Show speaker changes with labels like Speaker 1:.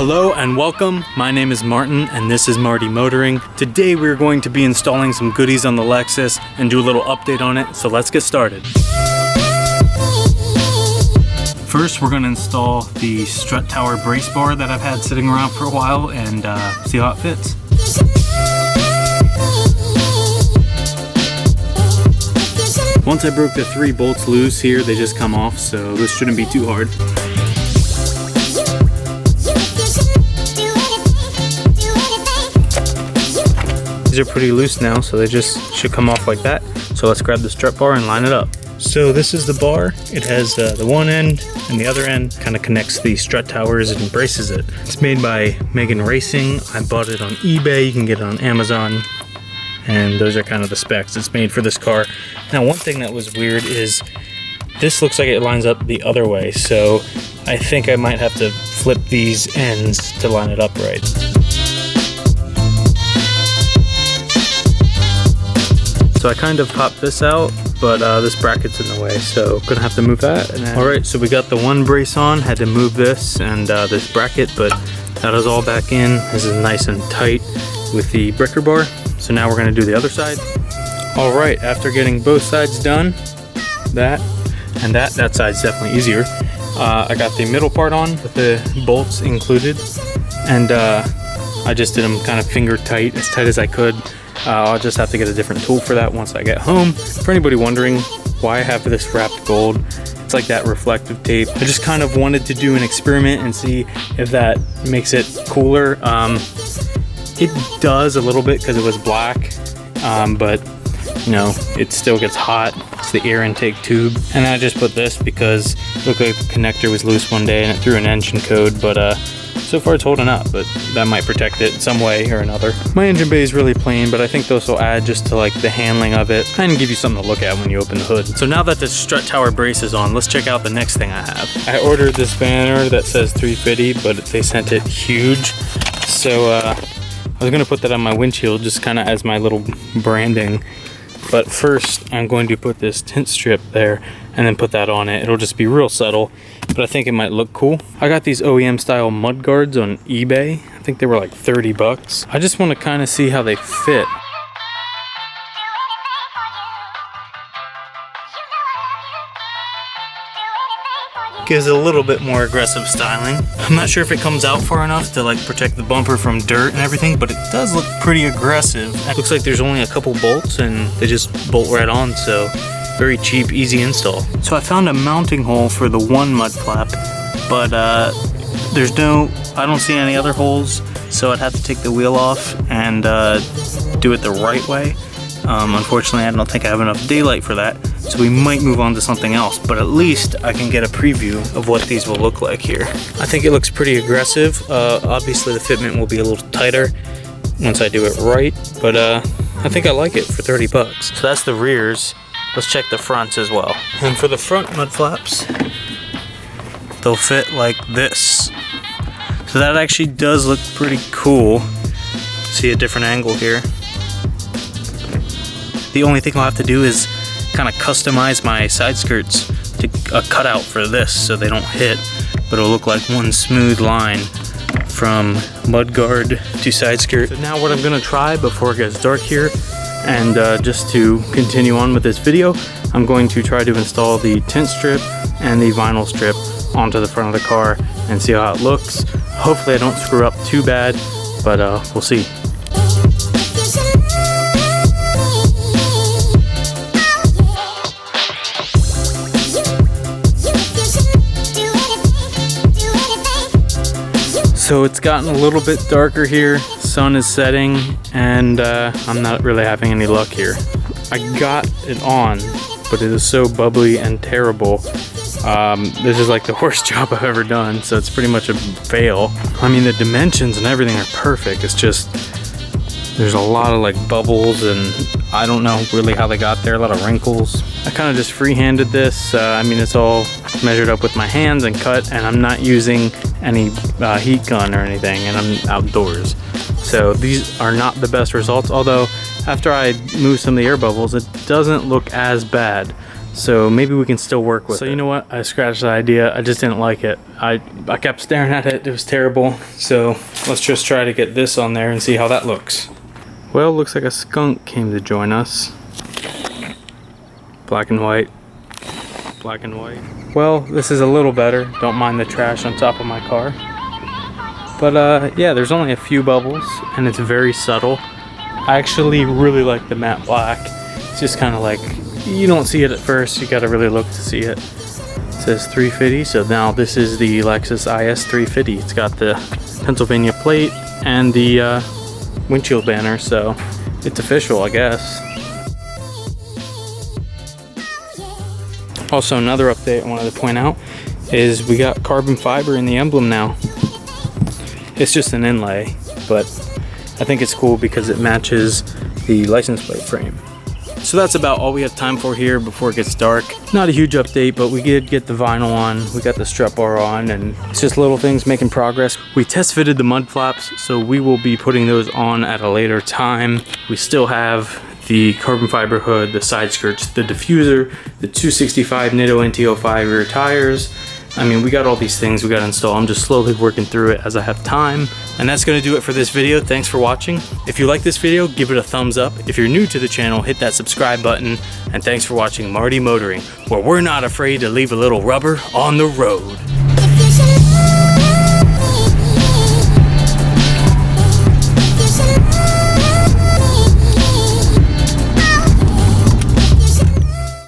Speaker 1: Hello and welcome. My name is Martin and this is Marty Motoring. Today we're going to be installing some goodies on the Lexus and do a little update on it, so let's get started. First we're going to install the strut tower brace bar that I've had sitting around for a while and see how it fits. Once I broke the 3 bolts loose here, they just come off, so this shouldn't be too hard. These are pretty loose now, so they just should come off like that. So let's grab the strut bar and line it up. So this is the bar. It has the one end and the other end kind of connects the strut towers and braces it. It's made by Megan Racing. I bought it on eBay. You can get it on Amazon. And those are kind of the specs. It's made for this car. Now, one thing that was weird is this looks like it lines up the other way. So I think I might have to flip these ends to line it up right. So I kind of popped this out, but this bracket's in the way, so gonna have to move that. And then, all right, so we got the one brace on, had to move this and this bracket, but that is all back in. This is nice and tight with the breaker bar. So now we're gonna do the other side. All right, after getting both sides done, that side's definitely easier. I got the middle part on with the bolts included, and I just did them kind of finger tight, as tight as I could. I'll just have to get a different tool for that once I get home. For anybody wondering why I have this wrapped gold, it's like that reflective tape. I just kind of wanted to do an experiment and see if that makes it cooler. It does a little bit because it was black, but you know, it still gets hot. It's the air intake tube. And I just put this because it looked like the connector was loose one day and it threw an engine code, but so far it's holding up, but that might protect it some way or another. My engine bay is really plain, but I think those will add just to like the handling of it, kind of give you something to look at when you open the hood. So now that the strut tower brace is on, let's check out the next thing I have. I ordered this banner that says 350, but they sent it huge. So I was gonna put that on my windshield just kind of as my little branding. But first I'm going to put this tint strip there and then put that on it. It'll just be real subtle, but I think it might look cool. I got these OEM style mud guards on eBay. I think they were like 30 bucks. I just want to kind of see how they fit. Gives it a little bit more aggressive styling. I'm not sure if it comes out far enough to like protect the bumper from dirt and everything, but it does look pretty aggressive. It looks like there's only a couple bolts and they just bolt right on, so very cheap, easy install. So I found a mounting hole for the one mud flap, but I don't see any other holes, so I'd have to take the wheel off and do it the right way. Unfortunately, I don't think I have enough daylight for that, so we might move on to something else, but at least I can get a preview of what these will look like here. I think it looks pretty aggressive. Obviously the fitment will be a little tighter once I do it right, but I think I like it for 30 bucks. So that's the rears. Let's check the fronts as well. And for the front mud flaps, they'll fit like this. So that actually does look pretty cool. See a different angle here. The only thing I'll have to do is kind of customize my side skirts to a cutout for this so they don't hit, but it'll look like one smooth line from mudguard to side skirt. So now what I'm gonna try before it gets dark here, and just to continue on with this video, I'm going to try to install the tint strip and the vinyl strip onto the front of the car and see how it looks. Hopefully I don't screw up too bad, but we'll see. So it's gotten a little bit darker here, sun is setting, and I'm not really having any luck here. I got it on, but it is so bubbly and terrible. This is like the worst job I've ever done, so it's pretty much a fail. I mean, the dimensions and everything are perfect, it's just there's a lot of like bubbles, and I don't know really how they got there, a lot of wrinkles. I kind of just free-handed this. I mean, it's all measured up with my hands and cut, and I'm not using any heat gun or anything, and I'm outdoors. So these are not the best results, although after I move some of the air bubbles, it doesn't look as bad. So maybe we can still work with it. So you know what? I scratched the idea. I just didn't like it. I kept staring at it. It was terrible. So let's just try to get this on there and see how that looks. Well, looks like a skunk came to join us. Black and white. Black and white. Well, this is a little better. Don't mind the trash on top of my car. But yeah, there's only a few bubbles and it's very subtle. I actually really like the matte black. It's just kind of like, you don't see it at first, you gotta really look to see it. It says 350, so now this is the Lexus IS 350. It's got the Pennsylvania plate and the windshield banner, so it's official, I guess. Also, another update I wanted to point out is we got carbon fiber in the emblem now. It's just an inlay, but I think it's cool because it matches the license plate frame. So that's about all we have time for here before it gets dark. Not a huge update, but we did get the vinyl on, we got the strut bar on, and it's just little things making progress. We test fitted the mud flaps, so we will be putting those on at a later time. We still have the carbon fiber hood, the side skirts, the diffuser, the 265 Nitto NT05 rear tires. I mean, we got all these things we got to install. I'm just slowly working through it as I have time. And that's going to do it for this video. Thanks for watching. If you like this video, give it a thumbs up. If you're new to the channel, hit that subscribe button. And thanks for watching Marty Motoring, where we're not afraid to leave a little rubber on the road.